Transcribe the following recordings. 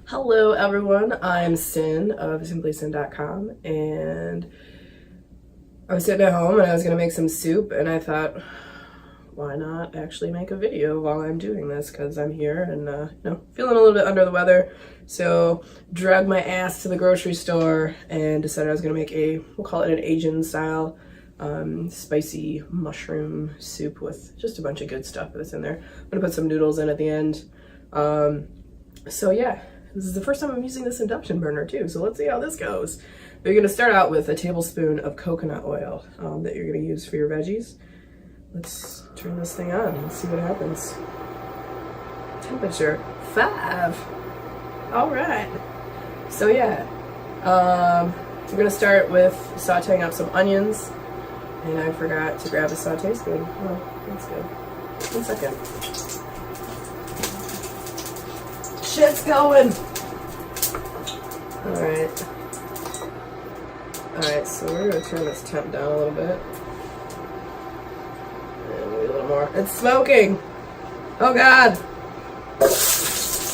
Hello everyone, I'm Sin of simplysyn.com, and I was sitting at home and I was gonna make some soup, and I thought, why not actually make a video while I'm doing this, because I'm here and feeling a little bit under the weather. So dragged my ass to the grocery store and decided I was gonna make we'll call it an Asian style spicy mushroom soup with just a bunch of good stuff that's in there. I'm gonna put some noodles in at the end. So yeah, this is the first time I'm using this induction burner too, so let's see how this goes. But you're gonna start out with a tablespoon of coconut oil that you're gonna use for your veggies. Let's turn this thing on and see what happens. Temperature 5. All right. So yeah, we're gonna start with sauteing up some onions. And I forgot to grab a saute spoon. Oh, that's good. 1 second. Shit's going! Alright. Alright, so we're gonna turn this temp down a little bit. And maybe a little more. It's smoking! Oh god!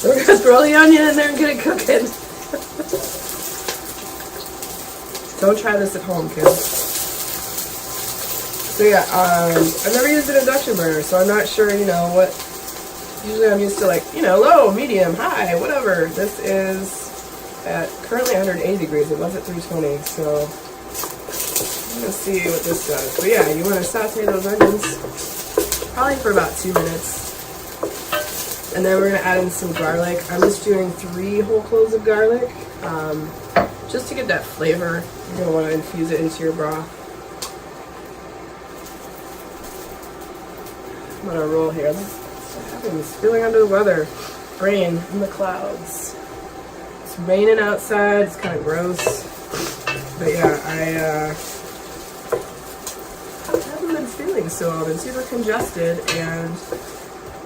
We're gonna throw the onion in there and get it cooking. Don't try this at home, kids. So yeah, I've never used an induction burner, so I'm not sure, what. Usually I'm used to low, medium, high, whatever. This is at currently 180 degrees. It was at 320, so I'm gonna see what this does. But yeah, you want to saute those onions probably for about 2 minutes. And then we're gonna add in some garlic. I'm just doing 3 whole cloves of garlic, just to get that flavor. You're gonna want to infuse it into your broth. I'm gonna roll here. What happens? Feeling under the weather. Rain in the clouds. It's raining outside. It's kind of gross. But yeah, I haven't been feeling so well. I've been super congested, and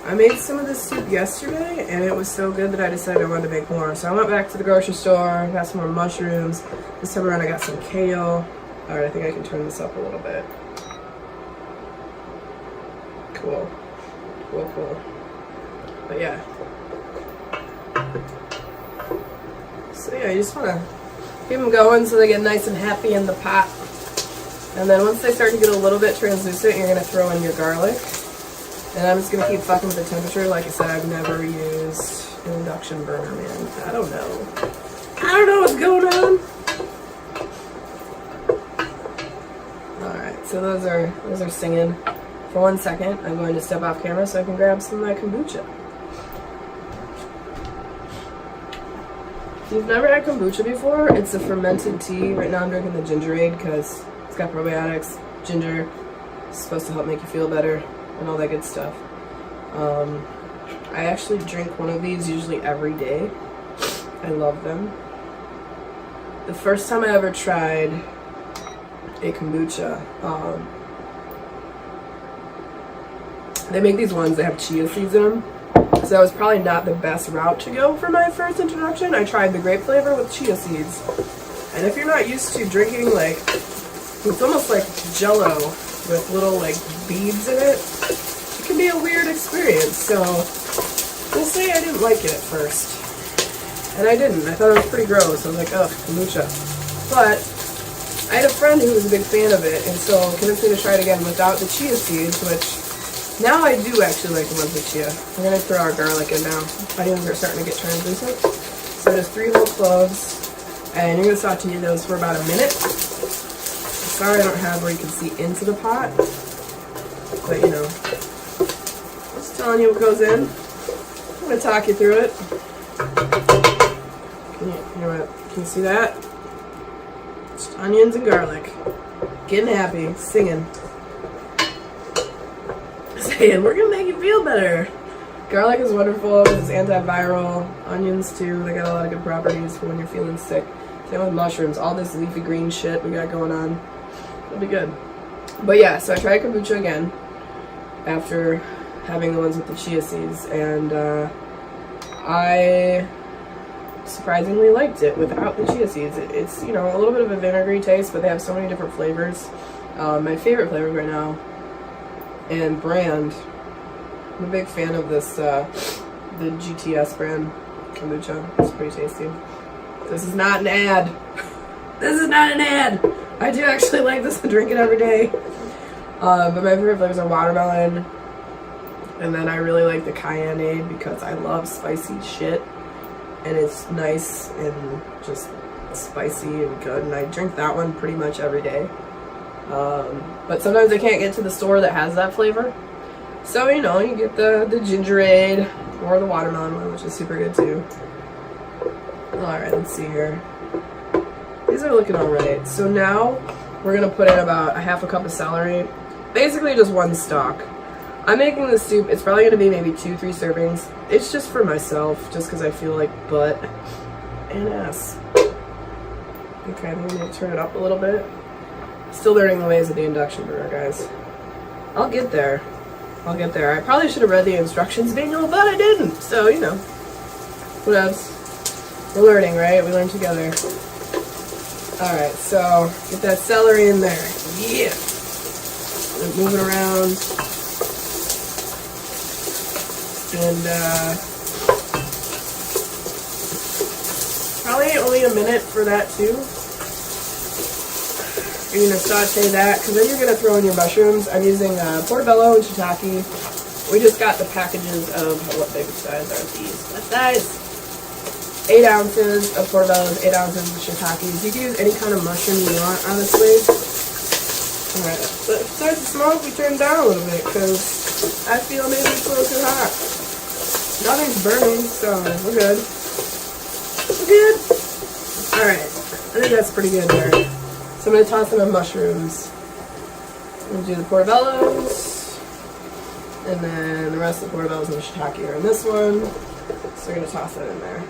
I made some of this soup yesterday, and it was so good that I decided I wanted to make more. So I went back to the grocery store, got some more mushrooms. This time around I got some kale. Alright, I think I can turn this up a little bit. Cool. Cool. But yeah. So yeah, you just want to keep them going so they get nice and happy in the pot. And then once they start to get a little bit translucent, you're going to throw in your garlic. And I'm just going to keep fucking with the temperature. Like I said, I've never used an induction burner, man. I don't know what's going on. Alright, so those are singing. For 1 second, I'm going to step off camera so I can grab some of my kombucha. If you've never had kombucha before, it's a fermented tea. Right now I'm drinking the Gingerade because it's got probiotics, ginger. It's supposed to help make you feel better and all that good stuff. I actually drink one of these usually every day. I love them. The first time I ever tried a kombucha, they make these ones that have chia seeds in them. So that was probably not the best route to go for my first introduction. I tried the grape flavor with chia seeds. And if you're not used to drinking, it's almost like Jell-O with little, beads in it. It can be a weird experience. So we'll say I didn't like it at first. And I didn't. I thought it was pretty gross. I was like, ugh, kombucha. But I had a friend who was a big fan of it, and so convinced me to try it again without the chia seeds, which now I do actually like the ones with chia. We're going to throw our garlic in now. Onions are starting to get translucent. So just 3 whole cloves. And you're going to saute those for about a minute. Sorry I don't have where you can see into the pot. But just telling you what goes in. I'm going to talk you through it. Can you see that? Just onions and garlic. Getting happy. Singing. We're gonna make you feel better. Garlic is wonderful. It's antiviral. Onions too. They got a lot of good properties for when you're feeling sick. Same with mushrooms. All this leafy green shit we got going on. It'll be good. But yeah, so I tried kombucha again after having the ones with the chia seeds, and I surprisingly liked it without the chia seeds. It's a little bit of a vinegary taste, but they have so many different flavors. My favorite flavor right now and brand I'm a big fan of this, the GTS brand kombucha. It's pretty tasty. This is not an ad. This is not an ad. I do actually like this and drink it every day. But my favorite flavors are watermelon. And then I really like the Cayenne because I love spicy shit. And it's nice and just spicy and good. And I drink that one pretty much every day. But sometimes I can't get to the store that has that flavor. So, you know, you get the Gingerade or the watermelon one, which is super good too. Alright, let's see here. These are looking alright. So now we're going to put in about a half a cup of celery. Basically just one stalk. I'm making this soup. It's probably going to be maybe 2-3 servings. It's just for myself, just because I feel like butt and ass. Okay, I'm going to turn it up a little bit. Still learning the ways of the induction burner, guys. I'll get there. I'll get there. I probably should have read the instructions manual, but I didn't. So, you know. What else? We're learning, right? We learn together. Alright, so get that celery in there. Yeah! Move it around. And, probably only a minute for that, too. You're going to saute that, because then you're going to throw in your mushrooms. I'm using portobello and shiitake. We just got the packages of, what big size are these? What size? 8 ounces of portobellos, 8 ounces of shiitakes. You can use any kind of mushroom you want, honestly. Alright, but if it starts to smoke, we turn it down a little bit, because I feel maybe it's a little too hot. Nothing's burning, so we're good. We're good. Alright, I think that's pretty good there. So I'm going to toss in the mushrooms. I'm going to do the portobellos. And then the rest of the portobellos and the shiitake are in this one. So we're going to toss that in there.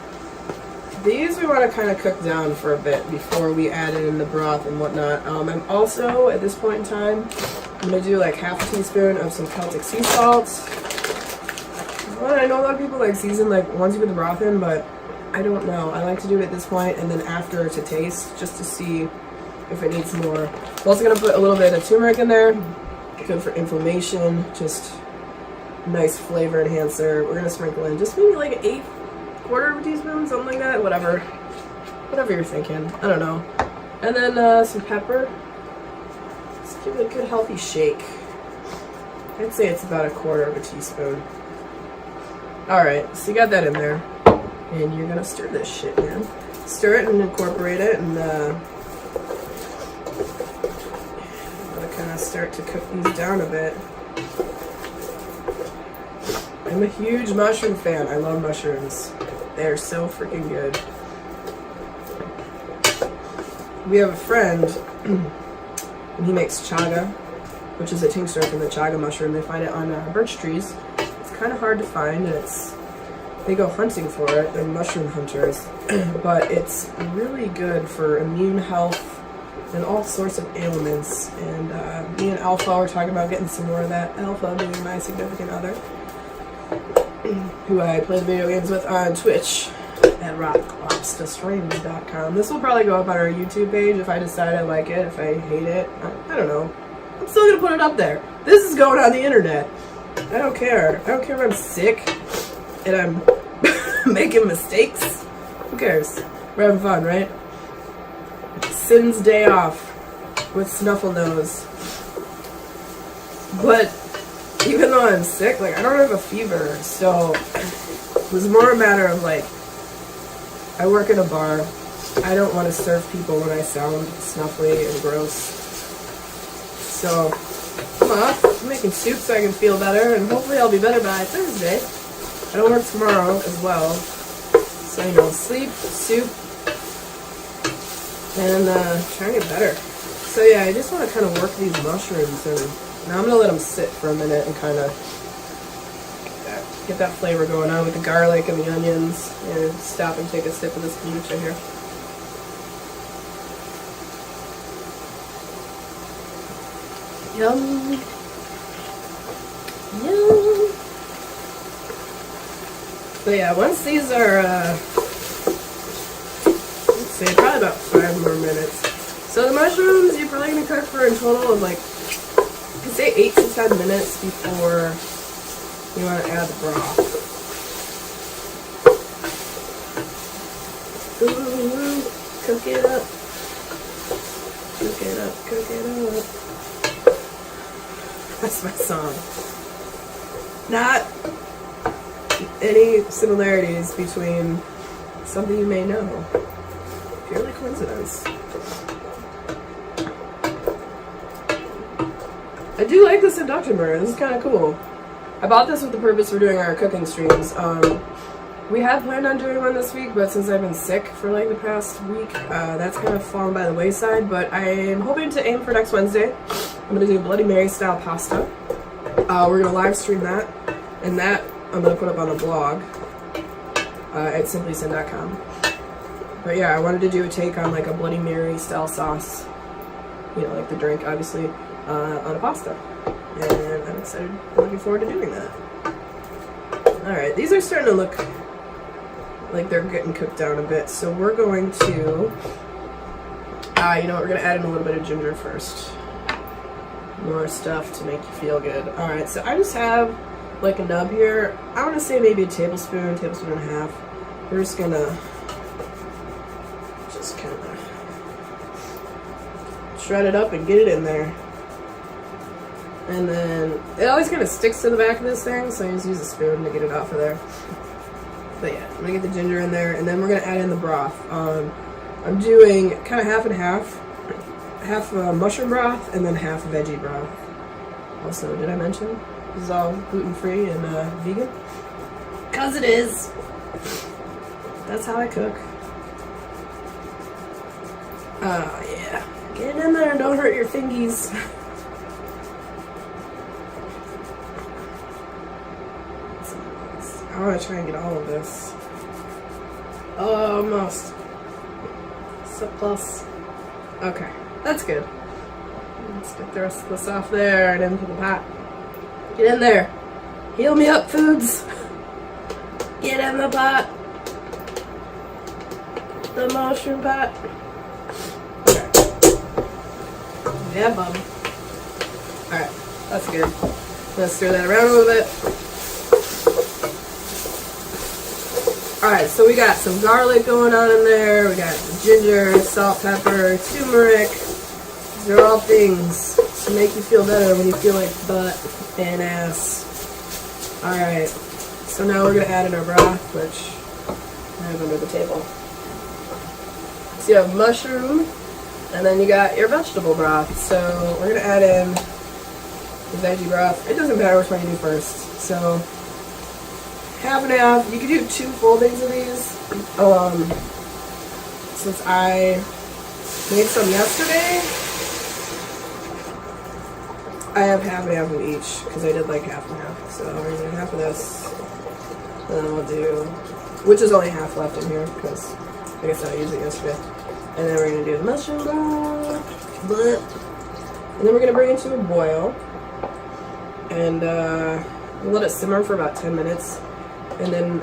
These we want to kind of cook down for a bit before we add in the broth and whatnot. I'm also, at this point in time, I'm going to do like half a teaspoon of some Celtic sea salt. Well, I know a lot of people like season like once you put the broth in, but I don't know. I like to do it at this point and then after to taste, just to see if it needs more. I'm also going to put a little bit of turmeric in there. Good for inflammation, just nice flavor enhancer. We're going to sprinkle in just maybe like an 1/4 of a teaspoon, something like that. Whatever you're thinking. I don't know. And then some pepper. Just give it a good healthy shake. I'd say it's about 1/4 of a teaspoon. Alright, so you got that in there. And you're going to stir this shit, man. Stir it and incorporate it and kind of start to cook these down a bit. I'm a huge mushroom fan. I love mushrooms. They're so freaking good. We have a friend, and he makes chaga, which is a tincture from the chaga mushroom. They find it on birch trees. It's kind of hard to find, and they go hunting for it. They're mushroom hunters. But it's really good for immune health and all sorts of ailments. And me and Alpha were talking about getting some more of that. Alpha being my significant other, who I play the video games with on Twitch at rocklobsterstream.com. This will probably go up on our YouTube page if I decide I like it, if I hate it. I don't know. I'm still going to put it up there. This is going on the internet. I don't care. I don't care if I'm sick and I'm making mistakes. Who cares? We're having fun, right? Sin's day off with Snuffle Nose. But even though I'm sick, like, I don't have a fever, so it was more a matter of, like, I work in a bar. I don't want to serve people when I sound snuffly and gross. So, I'm making soup so I can feel better, and hopefully I'll be better by Thursday. I don't work tomorrow as well. So, you know, sleep, soup, and try and get better. So, yeah, I just want to kind of work these mushrooms, and now I'm going to let them sit for a minute and kind of get that flavor going on with the garlic and the onions. And stop and take a sip of this kombucha here. Yum. Yum. So yeah, once these are, let's say probably about 5 more minutes. So the mushrooms, you're probably going to cook for a total of like, say 8 to 10 minutes before you want to add the broth. Ooh, cook it up. Cook it up, cook it up. That's my song. Not any similarities between something you may know. Purely coincidence. I do like this induction burner. This is kind of cool. I bought this with the purpose for doing our cooking streams. We had planned on doing one this week, but since I've been sick for like the past week, that's kind of fallen by the wayside. But I'm hoping to aim for next Wednesday. I'm going to do Bloody Mary style pasta. We're going to live stream that, and that I'm going to put up on a blog at simplysin.com. But yeah, I wanted to do a take on like a Bloody Mary style sauce, you know, like the drink, obviously, on a pasta. And I'm excited, looking forward to doing that. Alright, these are starting to look like they're getting cooked down a bit, so we're going to, you know what, we're going to add in a little bit of ginger first. More stuff to make you feel good. Alright, so I just have like a nub here. I want to say maybe a tablespoon, tablespoon and a half. We're just going to just kind of shred it up and get it in there. And then it always kind of sticks to the back of this thing, so I just use a spoon to get it off of there. But yeah, I'm gonna get the ginger in there, and then we're gonna add in the broth. I'm doing kind of half and half mushroom broth and then half veggie broth. Also, did I mention this is all gluten-free and vegan? 'Cause it is. That's how I cook. Yeah. Get in there and don't hurt your fingies. I want to try and get all of this. Almost. So close. Okay, that's good. Let's get the rest of this off there and into the pot. Get in there. Heal me up, foods. Get in the pot. The mushroom pot. Okay. Yeah, bub. Alright, that's good. Let's stir that around a little bit. Alright, so we got some garlic going on in there, we got ginger, salt, pepper, turmeric. These are all things to make you feel better when you feel like butt and ass. Alright, so now we're going to add in our broth, which I have under the table. So you have mushroom, and then you got your vegetable broth. So we're going to add in the veggie broth. It doesn't matter which one you do first. So half and half. You could do 2 foldings of these. Since I made some yesterday, I have half and half of each because I did like half and half. So we're gonna do half of this, and then we'll do, which is only half left in here because like I said, I used it yesterday. And then we're gonna do the mushroom broth, and then we're gonna bring it to a boil, and we'll let it simmer for about 10 minutes. And then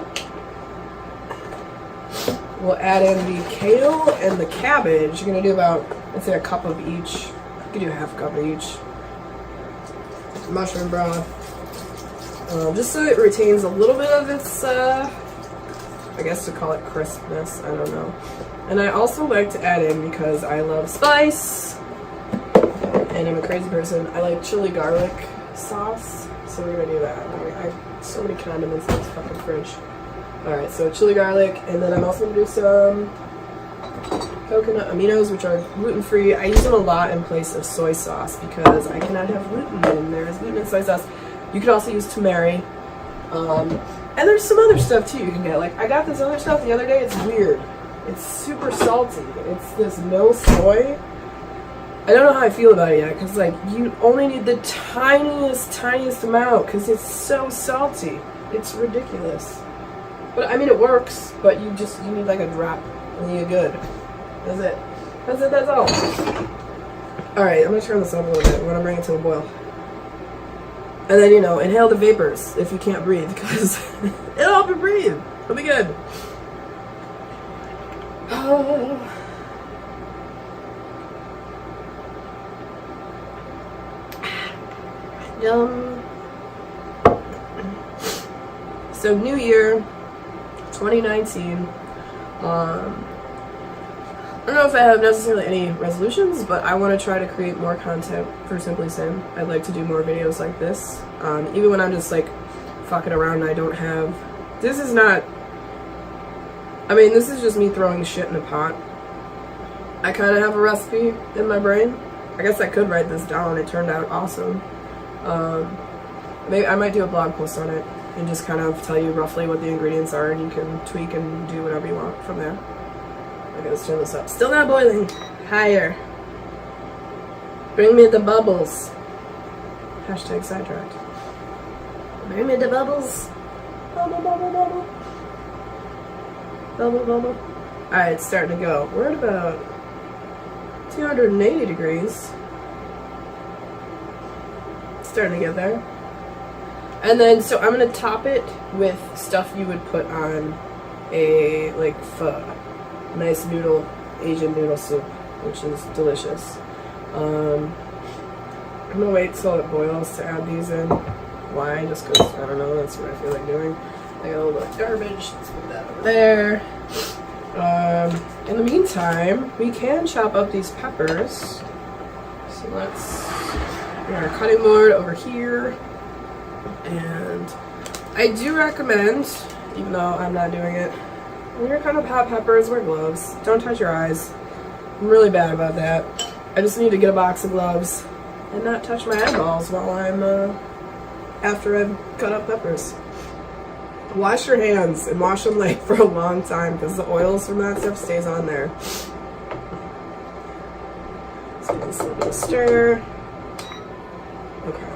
we'll add in the kale and the cabbage. You're going to do about, let's say, a cup of each. You can do half a cup of each. Mushroom broth. Just so it retains a little bit of its, I guess to call it crispness. I don't know. And I also like to add in, because I love spice, and I'm a crazy person, I like chili garlic sauce. So we're going to do that. I have so many condiments in this fucking fridge. Alright, so chili garlic, and then I'm also going to do some coconut aminos, which are gluten-free. I use them a lot in place of soy sauce because I cannot have gluten, and there is gluten in soy sauce. You could also use turmeric. And there's some other stuff too you can get. Like, I got this other stuff the other day. It's weird. It's super salty. It's this no soy. I don't know how I feel about it yet, because like you only need the tiniest amount because it's so salty. It's ridiculous. But I mean, it works, but you need like a drop and you're good. That's it. That's all. Alright, I'm gonna turn this up a little bit. We're gonna bring it to a boil. And then, you know, inhale the vapors if you can't breathe, because it'll help you breathe. It'll be good. Oh. Yum. So new year, 2019. I don't know if I have necessarily any resolutions, but I want to try to create more content for Simply Sin. I'd like to do more videos like this. Even when I'm just like fucking around and I don't have... This is not... I mean, this is just me throwing shit in a pot. I kind of have a recipe in my brain. I guess I could write this down. It turned out awesome. Maybe I might do a blog post on it and just kind of tell you roughly what the ingredients are, and you can tweak and do whatever you want from there. Okay, let's turn this up. Still not boiling. Higher. Bring me the bubbles. Hashtag sidetracked. Bring me the bubbles. Bubble, bubble, bubble. Bubble, bubble. Alright, it's starting to go. We're at about 280 degrees. It's starting to get there. And then, so I'm going to top it with stuff you would put on a, like, pho. Nice noodle, Asian noodle soup, which is delicious. I'm going to wait till it boils to add these in. Why? Just because, I don't know, that's what I feel like doing. I got a little bit of garbage. Let's move that over there. In the meantime, we can chop up these peppers. So let's get our cutting board over here. And I do recommend, even though I'm not doing it, when you're cutting up hot peppers, wear gloves. Don't touch your eyes. I'm really bad about that. I just need to get a box of gloves and not touch my eyeballs while I'm, after I've cut up peppers. Wash your hands and wash them like for a long time because the oils from that stuff stays on there. So just a little bit of stir. Okay.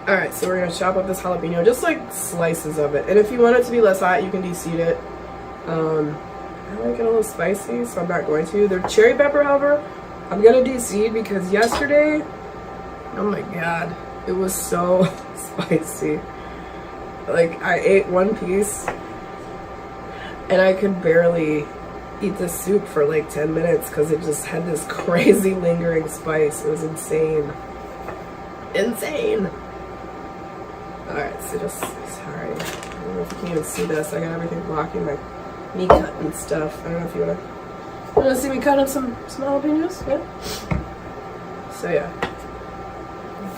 Alright, so we're going to chop up this jalapeno, just like slices of it. And if you want it to be less hot, you can de-seed it. I like it a little spicy, so I'm not going to. The cherry pepper, however, I'm going to de-seed because yesterday, oh my god, it was so spicy. Like, I ate one piece, and I could barely eat the soup for like 10 minutes because it just had this crazy lingering spice. It was insane. Insane! Alright, so just, sorry. I don't know if you can even see this. I got everything blocking my me cutting stuff. I don't know if you wanna see me cut up some jalapenos? Yeah? So yeah.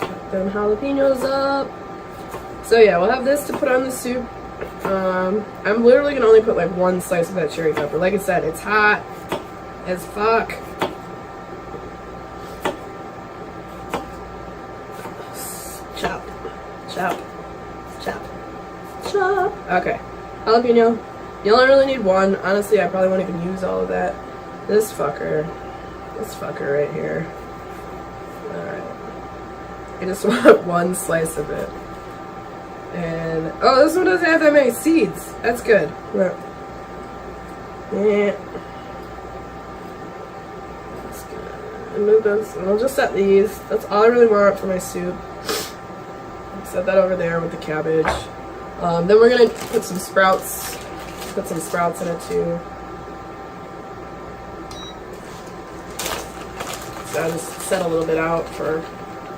Cut them jalapenos up. So yeah, we'll have this to put on the soup. I'm literally gonna only put like one slice of that cherry pepper. Like I said, it's hot as fuck. Chop, chop, chop, chop. Okay, jalapeno. You only really need one. Honestly, I probably won't even use all of that. This fucker right here. Alright. I just want one slice of it. And, oh, this one doesn't have that many seeds. That's good. Yeah. That's good. And move those. And I'll just set these. That's all I really want for my soup. Set that over there with the cabbage. Then we're going to put some sprouts. Put some sprouts in it too. So I'll just set a little bit out for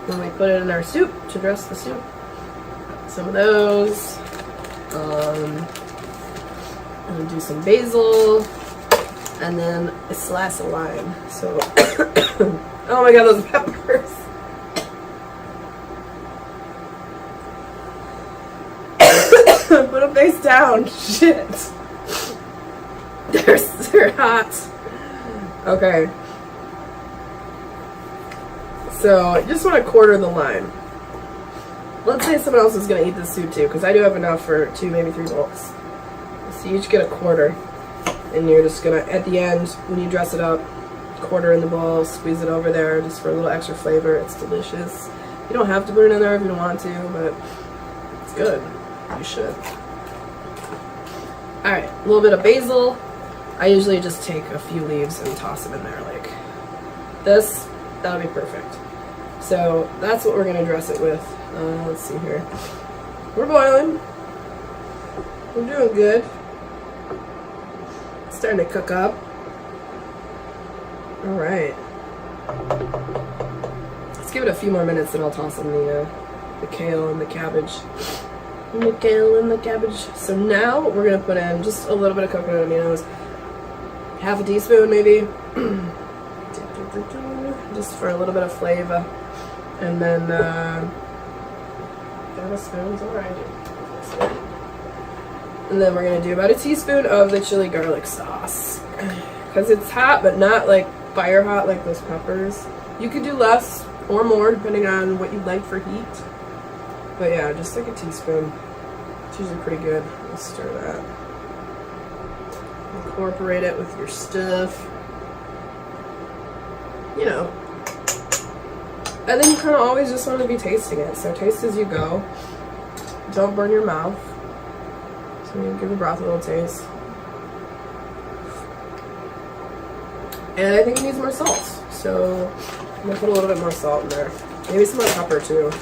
when we put it in our soup to dress the soup. Some of those. I'm gonna do some basil, and then a slice of lime. So, oh my god, those peppers! Put them face down. Shit, they're hot. Okay. So I just want to quarter the lime. Let's say someone else is going to eat this soup too, because I do have enough for 2, maybe 3 bowls. So you each get a quarter, and you're just going to, at the end, when you dress it up, quarter in the bowl, squeeze it over there just for a little extra flavor. It's delicious. You don't have to put it in there if you don't want to, but it's good. You should. Alright, a little bit of basil. I usually just take a few leaves and toss them in there like this. That'll be perfect. So that's what we're going to dress it with. Let's see here. We're boiling. We're doing good. It's starting to cook up. Alright. Let's give it a few more minutes and I'll toss in the kale and the cabbage. and the kale and the cabbage. So now we're gonna put in just a little bit of coconut aminos, half a teaspoon maybe, just for a little bit of flavor, and then tablespoons, alright. And then we're gonna do about a teaspoon of the chili garlic sauce, because it's hot but not like fire hot like those peppers. You could do less or more depending on what you like for heat. But yeah, just like a teaspoon. It's usually pretty good. Let's stir that. Incorporate it with your stuff. You know. And then you kind of always just want to be tasting it. So taste as you go. Don't burn your mouth. So you give the broth a little taste. And I think it needs more salt. So I'm going to put a little bit more salt in there. Maybe some more pepper too.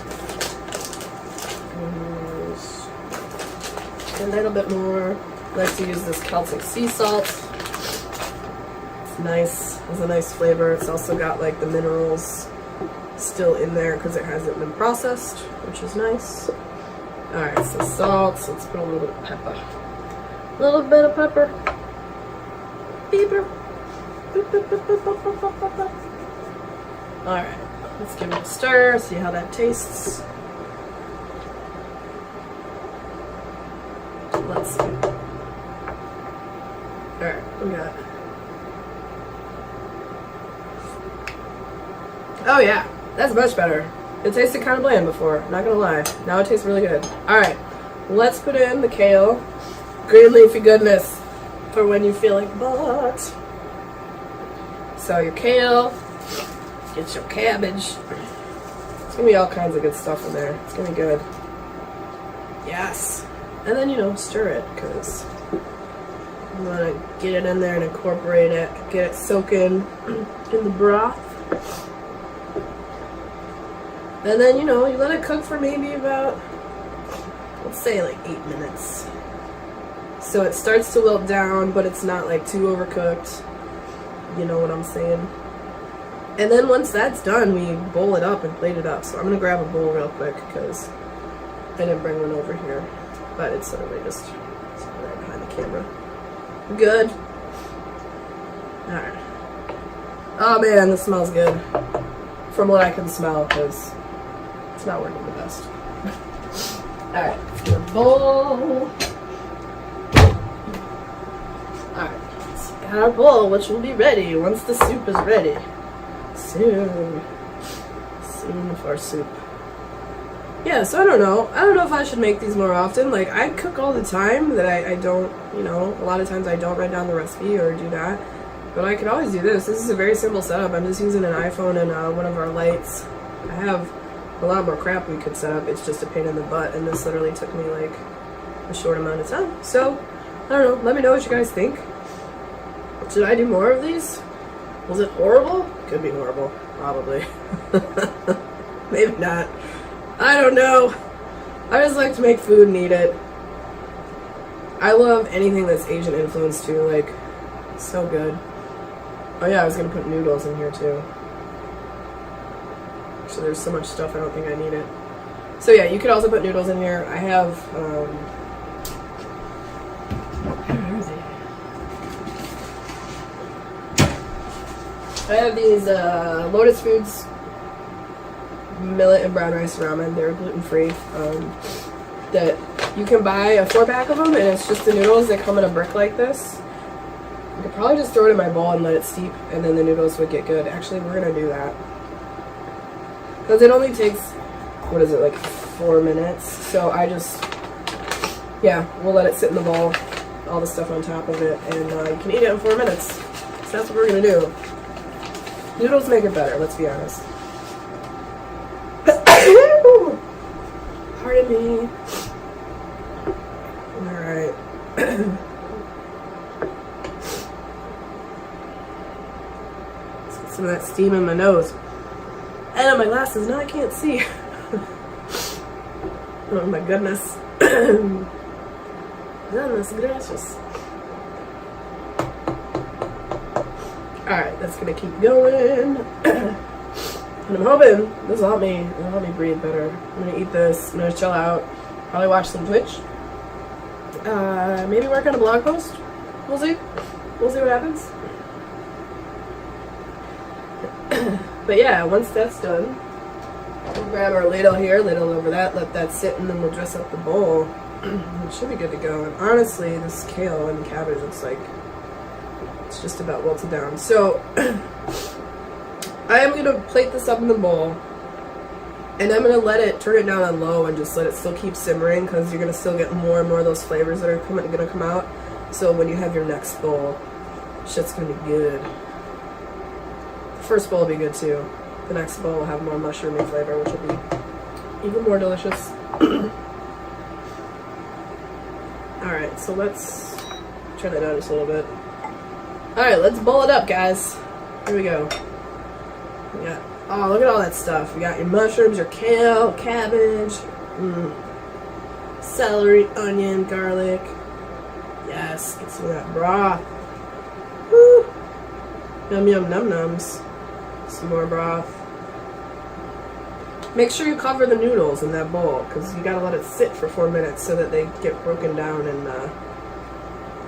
A little bit more. I like to use this Celtic sea salt. It's nice. It has a nice flavor. It's also got like the minerals still in there because it hasn't been processed, which is nice. Alright, so salt. So let's put a little bit of pepper. A little bit of pepper. Pepper. Alright, let's give it a stir, see how that tastes. Let's see. Alright, we got. Oh yeah, that's much better. It tasted kind of bland before, not gonna lie. Now it tastes really good. Alright, let's put in the kale. Green leafy goodness for when you feel like butt. So your kale, get your cabbage. It's gonna be all kinds of good stuff in there. It's gonna be good. Yes. And then, you know, stir it, because you want to get it in there and incorporate it, get it soaking in the broth. And then, you know, you let it cook for maybe about, let's say like 8 minutes. So it starts to wilt down, but it's not like too overcooked. You know what I'm saying? And then once that's done, we bowl it up and plate it up. So I'm going to grab a bowl real quick, because I didn't bring one over here. But it's literally just right behind the camera. Good. Alright. Oh man, this smells good. From what I can smell, because it's not working the best. Alright, let's get a bowl. Alright, let's get our bowl, which will be ready once the soup is ready. Soon. Soon for soup. Yeah, so I don't know if I should make these more often. Like, I cook all the time that I don't, you know, a lot of times I don't write down the recipe or do that. But I could always do this. This is a very simple setup. I'm just using an iPhone and one of our lights. I have a lot more crap we could set up. It's just a pain in the butt, and this literally took me like a short amount of time. So, I don't know. Let me know what you guys think. Should I do more of these? Was it horrible? Could be horrible. Probably. Maybe not. I don't know. I just like to make food and eat it. I love anything that's Asian influenced too. Like, so good. Oh yeah, I was gonna put noodles in here too. So there's so much stuff I don't think I need it. So yeah, you could also put noodles in here. I have where is it? I have these Lotus Foods millet and brown rice ramen. They're gluten-free. That you can buy a 4-pack of them, and it's just the noodles. They come in a brick like this. I could probably just throw it in my bowl and let it steep, and then the noodles would get good. Actually, we're gonna do that, because it only takes, what is it, like 4 minutes. So I just, yeah, we'll let it sit in the bowl, all the stuff on top of it, and you can eat it in 4 minutes. So that's what we're gonna do. Noodles make it better, let's be honest. Pardon me. Alright. Let's get some of that steam in my nose. And on my glasses, now I can't see. Oh my goodness. Goodness gracious. Alright, that's gonna keep going. And I'm hoping this will help me breathe better. I'm gonna eat this, I'm gonna chill out. Probably watch some Twitch. Maybe work on a blog post. We'll see. We'll see what happens. But yeah, once that's done, we'll grab our ladle here, ladle over that, let that sit, and then we'll dress up the bowl. It should be good to go. And honestly, this kale and cabbage looks like it's just about wilted down. So I am gonna plate this up in the bowl, and I'm gonna turn it down on low, and just let it still keep simmering, because you're gonna still get more and more of those flavors that are gonna come out. So when you have your next bowl, shit's gonna be good. The first bowl will be good too. The next bowl will have more mushroomy flavor, which will be even more delicious. Alright, so let's turn that down just a little bit. Alright, let's bowl it up, guys. Here we go. We got, oh, look at all that stuff. You got your mushrooms, your kale, cabbage, celery, onion, garlic. Yes, get some of that broth. Woo! Yum yum num nums. Some more broth. Make sure you cover the noodles in that bowl, because you gotta let it sit for 4 minutes so that they get broken down and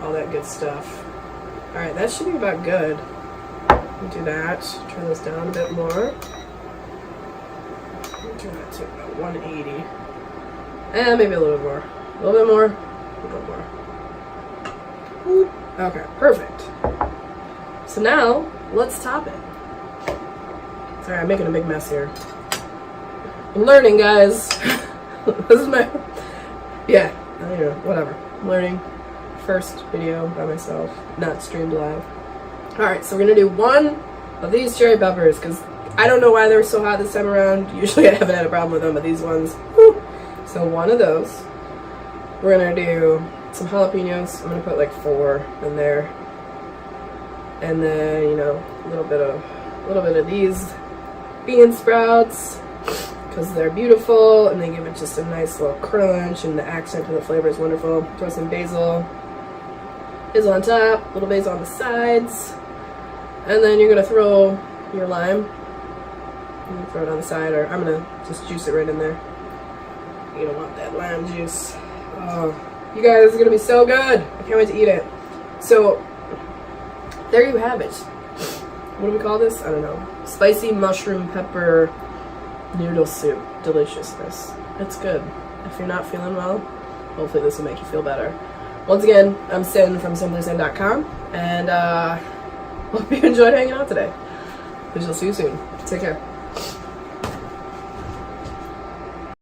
all that good stuff. Alright, that should be about good. We'll do that. Turn this down a bit more. Turn that to about 180. And maybe a little bit more. A little bit more. A little bit more. Whoop. Okay, perfect. So now, let's top it. Sorry, I'm making a big mess here. I'm learning, guys. This is my... Yeah, I don't know, whatever. I'm learning. First video by myself, not streamed live. Alright, so we're gonna do one of these cherry peppers, because I don't know why they're so hot this time around. Usually I haven't had a problem with them, but these ones, whew. So one of those. We're gonna do some jalapenos. I'm gonna put like 4 in there. And then, you know, a little bit of these bean sprouts, because they're beautiful and they give it just a nice little crunch, and the accent of the flavor is wonderful. Throw some basil. Basil on top, little basil on the sides. And then you're gonna throw your lime. You can throw it on the side, or I'm gonna just juice it right in there. You're gonna want that lime juice. Oh, you guys, it's gonna be so good. I can't wait to eat it. So, there you have it. What do we call this? I don't know. Spicy mushroom pepper noodle soup. Deliciousness. It's good. If you're not feeling well, hopefully this will make you feel better. Once again, I'm Sin from SimplySin.com, and hope you enjoyed hanging out today. We shall see you soon. Take care.